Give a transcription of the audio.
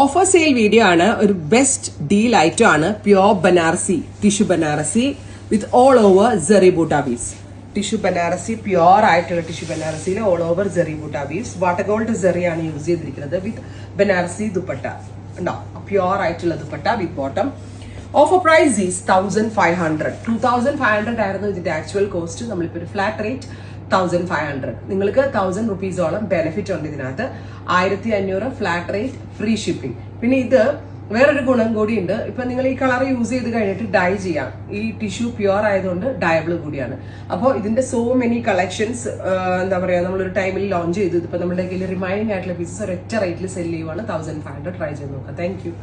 Offer sale video ആണ്. ഒരു best deal item ആണ്. Pure Banarasi tissue Banarasi with all over zari buta beads. Tissue Banarasi pure ആയിട്ടുള്ള tissue ബനാറസിയിൽ all over zari buta beads. Water gold zari ആണ് use ചെയ്തിരിക്കുന്നത് വിത്ത് ബനാറസി ദുപ്പട്ട. ഉണ്ടോ? പ്യോർ ആയിട്ടുള്ള dupatta with bottom. Offer price is 1500. 2500 ആയിരുന്നു ഇതിന്റെ ആക്ച്വൽ കോസ്റ്റ്. നമ്മളിപ്പോൾ ഒരു ഫ്ലാറ്റ് റേറ്റ് 1500. നിങ്ങൾക്ക് 1000 റുപ്പീസോളം ബെനിഫിറ്റ് ഉണ്ട് ഇതിനകത്ത്. 1500 ഫ്ലാറ്റ് റേറ്റ്, ഫ്രീ ഷിപ്പിംഗ്. പിന്നെ ഇത് വേറൊരു ഗുണം കൂടിയുണ്ട്. ഇപ്പൊ നിങ്ങൾ ഈ കളർ യൂസ് ചെയ്ത് കഴിഞ്ഞിട്ട് ഡൈ ചെയ്യാം. ഈ ടിഷ്യൂ പ്യുവർ ആയതുകൊണ്ട് ഡയബിൾ കൂടിയാണ്. അപ്പോൾ ഇതിന്റെ സോ മെനി കളക്ഷൻസ് എന്താ പറയാ, നമ്മളൊരു ടൈമിൽ ലോഞ്ച് ചെയ്തു. ഇപ്പൊ നമ്മുടെ കയ്യിൽ റിമൈനിങ് ആയിട്ടുള്ള പീസസ് ഒരൊറ്റ റേറ്റിൽ സെല് ചെയ്യുവാണ്. 1500 ട്രൈ ചെയ്ത് നോക്കാം. Thank you.